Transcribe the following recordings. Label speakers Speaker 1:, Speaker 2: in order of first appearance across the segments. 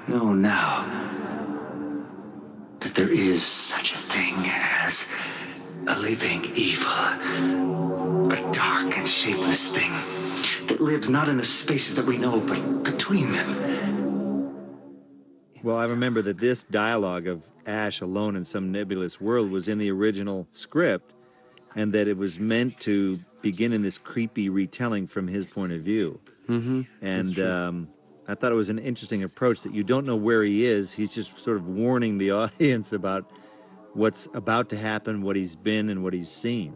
Speaker 1: know now that there is such a thing as a living evil, a dark and shapeless thing that lives not in the spaces that we know, but between them.
Speaker 2: Well, I remember that this dialogue of Ash alone in some nebulous world was in the original script, and that it was meant to begin in this creepy retelling from his point of view.
Speaker 3: Mm-hmm.
Speaker 2: And I thought it was an interesting approach that you don't know where he is. He's just sort of warning the audience about what's about to happen, what he's been, and what he's seen.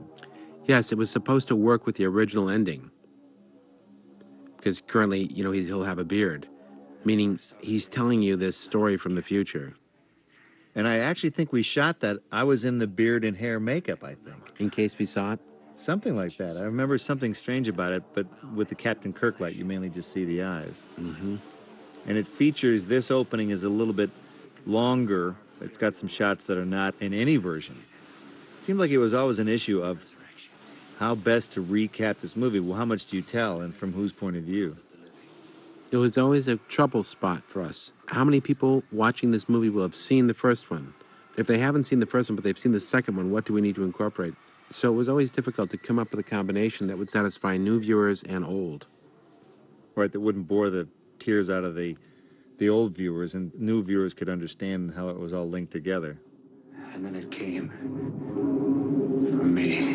Speaker 3: Yes, it was supposed to work with the original ending. Because currently, you know, he'll have a beard. Meaning he's telling you this story from the future.
Speaker 2: And I actually think we shot that. I was in the beard and hair makeup, I think.
Speaker 3: In case we saw it?
Speaker 2: Something like that. I remember something strange about it, but with the Captain Kirk light, you mainly just see the eyes.
Speaker 3: Mm-hmm.
Speaker 2: And it features, this opening is a little bit longer. It's got some shots that are not in any version. It seemed like it was always an issue of how best to recap this movie. Well, how much do you tell, and from whose point of view?
Speaker 3: It was always a trouble spot for us. How many people watching this movie will have seen the first one? If they haven't seen the first one, but they've seen the second one, what do we need to incorporate? So it was always difficult to come up with a combination that would satisfy new viewers and old.
Speaker 2: Right, that wouldn't bore the tears out of the old viewers, and new viewers could understand how it was all linked together.
Speaker 1: And then it came for me.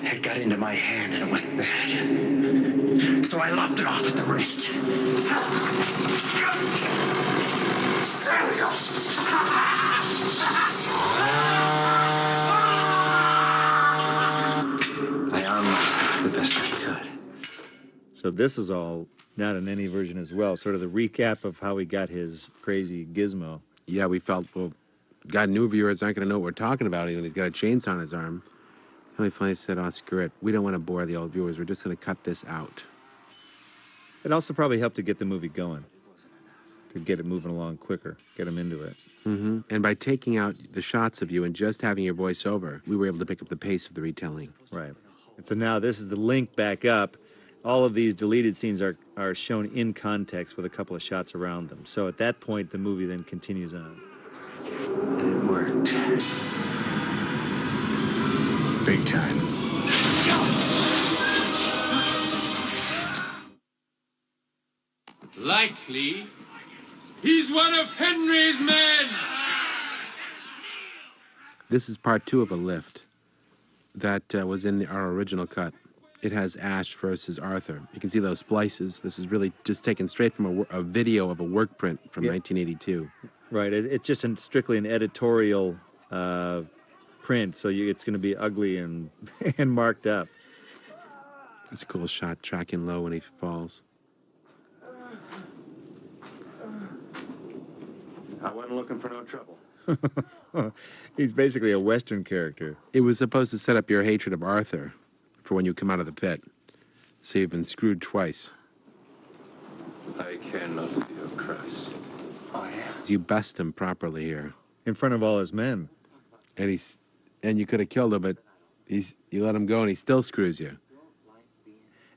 Speaker 1: It got into my hand and it went bad. So I lopped it off at the wrist. There we go. I armed myself the best I could.
Speaker 2: So this is all not in any version as well, sort of the recap of how he got his crazy gizmo.
Speaker 3: Yeah, we felt, well, God, new viewers aren't going to know what we're talking about when he's got a chainsaw on his arm. And we finally said, oh, screw it. We don't want to bore the old viewers. We're just going to cut this out.
Speaker 2: It also probably helped to get the movie going, to get it moving along quicker, get them into it.
Speaker 3: Mm-hmm. And by taking out the shots of you and just having your voice over, we were able to pick up the pace of the retelling.
Speaker 2: Right. And so now this is the link back up. All of these deleted scenes are shown in context with a couple of shots around them. So at that point, the movie then continues on.
Speaker 1: And it worked. Big time.
Speaker 4: Likely, he's one of Henry's men!
Speaker 3: This is part 2 of a lift that was in our original cut. It has Ash versus Arthur. You can see those splices. This is really just taken straight from a video of a work print from 1982.
Speaker 2: Right. It's just strictly an editorial print, so it's going to be ugly and and marked up.
Speaker 3: It's a cool shot, tracking low when he falls.
Speaker 1: I wasn't looking for no trouble.
Speaker 2: He's basically a Western character.
Speaker 3: It was supposed to set up your hatred of Arthur for when you come out of the pit. So you've been screwed twice.
Speaker 1: I care not for your crest. Oh, yeah?
Speaker 3: You best him properly here.
Speaker 2: In front of all his men.
Speaker 3: And you could have killed him, but you let him go and he still screws you.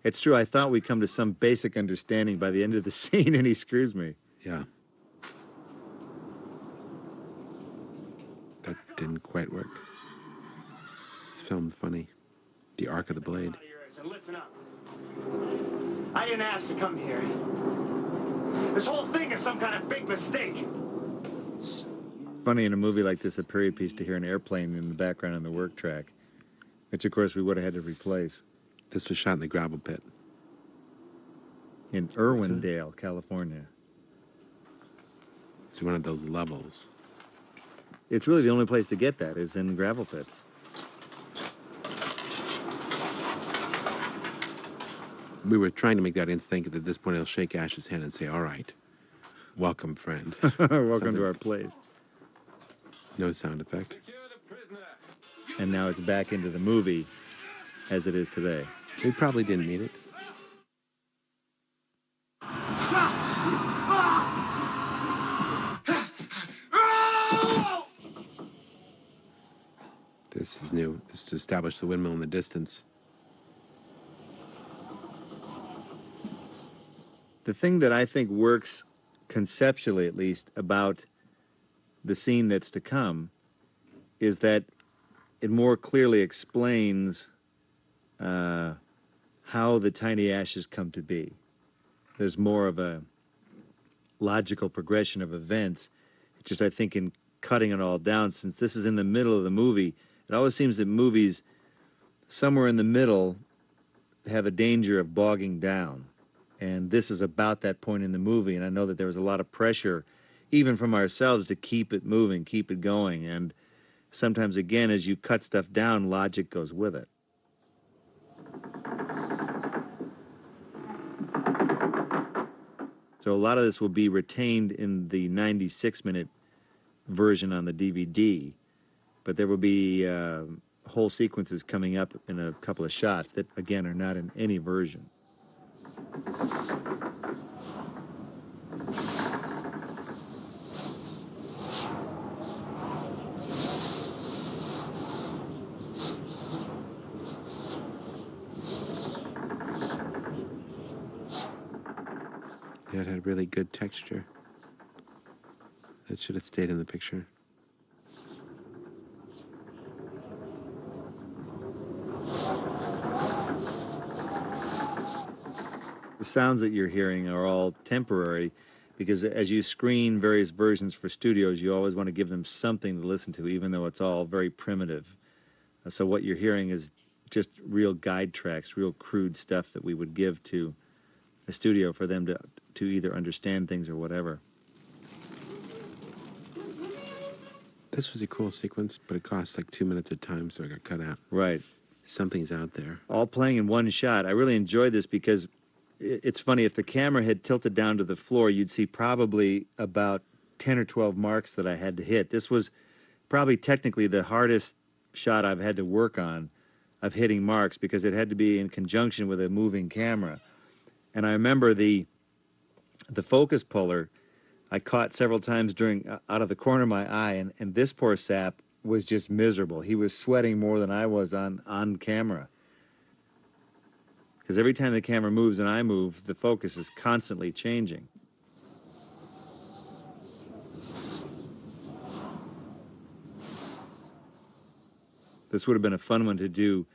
Speaker 2: It's true, I thought we'd come to some basic understanding by the end of the scene, and he screws me.
Speaker 3: Yeah. That didn't quite work. It's filmed funny. The arc of the blade.
Speaker 5: And listen up. I didn't ask to come here. This whole thing is some kind of big mistake.
Speaker 2: Funny in a movie like this, a period piece, to hear an airplane in the background on the work track, which of course we would have had to replace.
Speaker 3: This was shot in the gravel pit.
Speaker 2: In Irwindale, California.
Speaker 3: It's one of those levels.
Speaker 2: It's really the only place to get that is in gravel pits.
Speaker 3: We were trying to make the audience think that at this point he'll shake Ash's hand and say, all right, welcome, friend.
Speaker 2: Welcome to our place.
Speaker 3: No sound effect.
Speaker 2: And now it's back into the movie as it is today.
Speaker 3: We probably didn't need it. This is new. This is to establish the windmill in the distance.
Speaker 2: The thing that I think works conceptually at least, about the scene that's to come is that it more clearly explains how the tiny ashes come to be. There's more of a logical progression of events. It's just, I think, in cutting it all down, since this is in the middle of the movie, it always seems that movies somewhere in the middle have a danger of bogging down. And this is about that point in the movie, and I know that there was a lot of pressure, even from ourselves, to keep it moving, keep it going. And sometimes, again, as you cut stuff down, logic goes with it. So a lot of this will be retained in the 96-minute version on the DVD, but there will be whole sequences coming up in a couple of shots that, again, are not in any version.
Speaker 3: Yeah, it had really good texture. That should have stayed in the picture.
Speaker 2: The sounds that you're hearing are all temporary because as you screen various versions for studios, you always want to give them something to listen to, even though it's all very primitive. So what you're hearing is just real guide tracks, real crude stuff that we would give to a studio for them to either understand things or whatever.
Speaker 3: This was a cool sequence, but it cost like 2 minutes of time, so it got cut out.
Speaker 2: Right.
Speaker 3: Something's out there.
Speaker 2: All playing in one shot. I really enjoyed this because it's funny, if the camera had tilted down to the floor, you'd see probably about 10 or 12 marks that I had to hit. This was probably technically the hardest shot I've had to work on of hitting marks because it had to be in conjunction with a moving camera. And I remember the focus puller I caught several times out of the corner of my eye, and this poor sap was just miserable. He was sweating more than I was on camera. Because every time the camera moves and I move, the focus is constantly changing. This would have been a fun one to do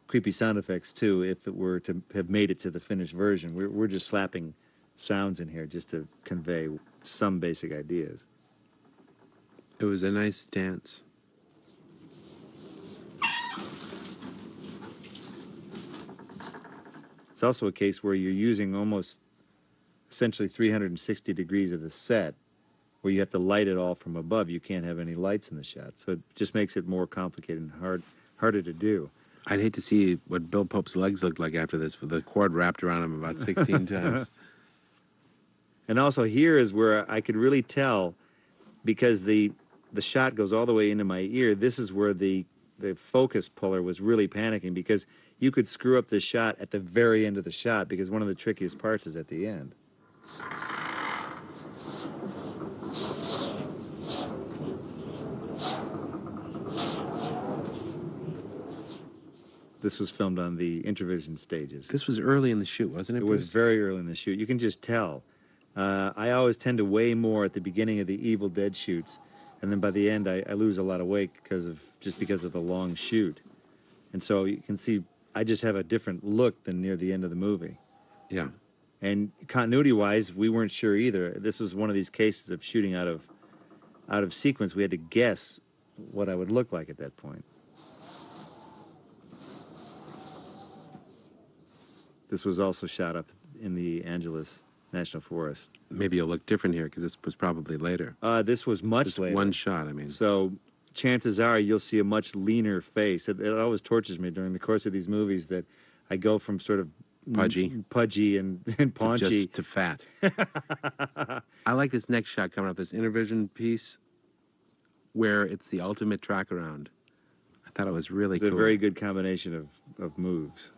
Speaker 2: creepy sound effects too if it were to have made it to the finished version. We're just slapping sounds in here just to convey some basic ideas.
Speaker 3: It was a nice dance.
Speaker 2: It's also a case where you're using almost essentially 360 degrees of the set, where you have to light it all from above. You can't have any lights in the shot, so it just makes it more complicated and harder to do.
Speaker 3: I'd hate to see what Bill Pope's legs looked like after this, with the cord wrapped around him about 16 times.
Speaker 2: And also here is where I could really tell, because the shot goes all the way into my ear, this is where the focus puller was really panicking, because you could screw up the shot at the very end of the shot, because one of the trickiest parts is at the end. This was filmed on the intervision stages.
Speaker 3: This was early in the shoot, wasn't it?
Speaker 2: It was very early in the shoot. You can just tell. I always tend to weigh more at the beginning of the Evil Dead shoots, and then by the end I lose a lot of weight because of the long shoot. And so you can see I just have a different look than near the end of the movie.
Speaker 3: Yeah.
Speaker 2: And continuity-wise, we weren't sure either. This was one of these cases of shooting out of sequence. We had to guess what I would look like at that point. This was also shot up in the Angeles National Forest.
Speaker 3: Maybe you'll look different here, because this was probably later.
Speaker 2: This was much
Speaker 3: Just
Speaker 2: later.
Speaker 3: one shot, I mean.
Speaker 2: So chances are you'll see a much leaner face. It always tortures me during the course of these movies that I go from sort of pudgy and paunchy
Speaker 3: to fat. I like this next shot coming up, this intervision piece, where it's the ultimate track around. I thought it was really cool.
Speaker 2: It's a very good combination of moves.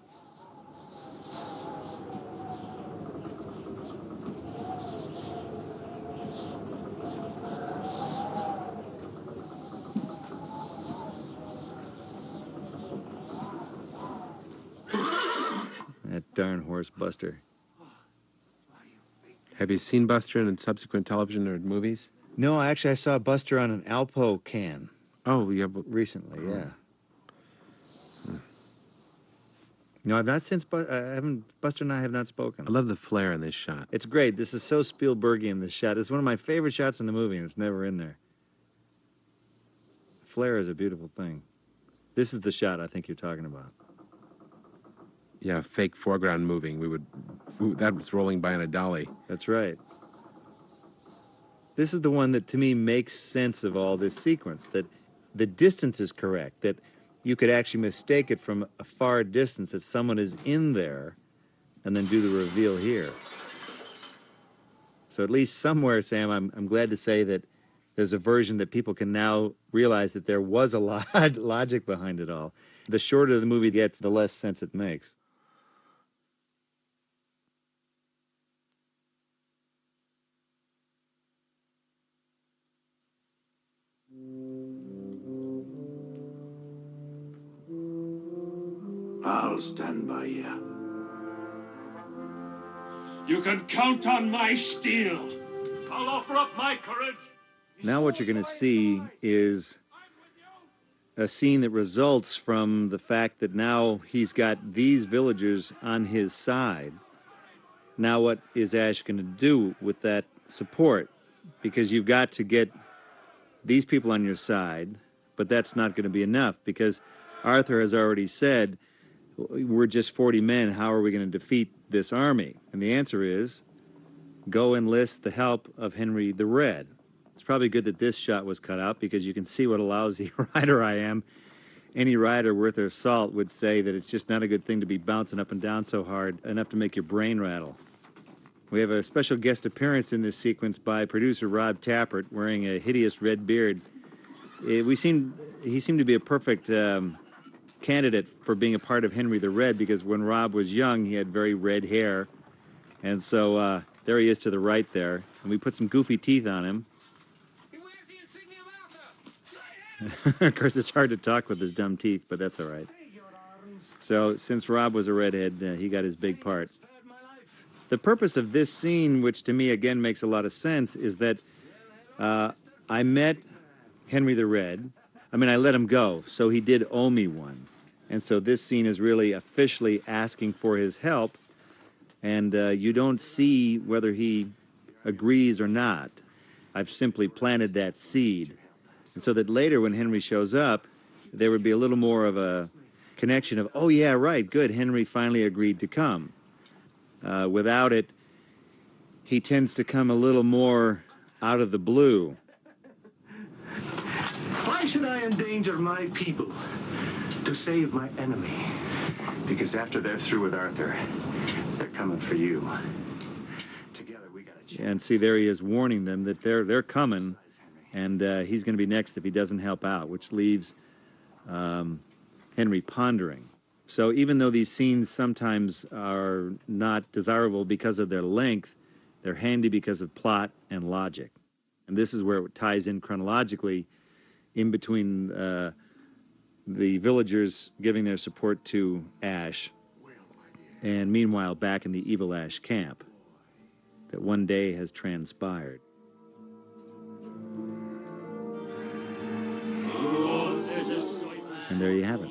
Speaker 2: That darn horse buster.
Speaker 3: Have you seen Buster in subsequent television or movies?
Speaker 2: No, actually, I saw Buster on an Alpo can
Speaker 3: Oh, yeah.
Speaker 2: recently. Yeah. No, I've not since. I haven't. Buster and I have not spoken.
Speaker 3: I love the flare in this shot.
Speaker 2: It's great. This is so Spielbergian. This shot. It's one of my favorite shots in the movie, and it's never in there. Flare is a beautiful thing. This is the shot I think you're talking about.
Speaker 3: Yeah, fake foreground moving. That was rolling by in a dolly.
Speaker 2: That's right. This is the one that, to me, makes sense of all this sequence, that the distance is correct, that you could actually mistake it from a far distance, that someone is in there, and then do the reveal here. So at least somewhere, Sam, I'm glad to say that there's a version that people can now realize that there was a logic behind it all. The shorter the movie gets, the less sense it makes.
Speaker 6: I'll stand by you.
Speaker 4: You can count on my steel. I'll offer up my courage.
Speaker 2: Now what you're going to see is a scene that results from the fact that now he's got these villagers on his side. Now what is Ash going to do with that support? Because you've got to get these people on your side, but that's not going to be enough, because Arthur has already said, we're just 40 men, how are we going to defeat this army? And the answer is, go enlist the help of Henry the Red. It's probably good that this shot was cut out, because you can see what a lousy rider I am. Any rider worth their salt would say that it's just not a good thing to be bouncing up and down so hard, enough to make your brain rattle. We have a special guest appearance in this sequence by producer Rob Tappert, wearing a hideous red beard. He seemed to be a perfect candidate for being a part of Henry the Red, because when Rob was young, he had very red hair. And so there he is to the right there. And we put some goofy teeth on him. Of course, it's hard to talk with his dumb teeth, but that's all right. So since Rob was a redhead, he got his big part. The purpose of this scene, which to me, again, makes a lot of sense, is that I met Henry the Red. I mean, I let him go, so he did owe me one. And so this scene is really officially asking for his help, and you don't see whether he agrees or not. I've simply planted that seed. And so that later when Henry shows up, there would be a little more of a connection of, oh yeah, right, good, Henry finally agreed to come. Without it, he tends to come a little more out of the blue.
Speaker 5: Why should I endanger my people to save my enemy? Because after they're through with Arthur, they're coming for you. Together we got a chance.
Speaker 2: And see, there he is warning them that they're coming, and he's going to be next if he doesn't help out, which leaves Henry pondering. So even though these scenes sometimes are not desirable because of their length, they're handy because of plot and logic. And this is where it ties in chronologically in between the villagers giving their support to Ash, and meanwhile back in the Evil Ash camp, that one day has transpired. And there you have it.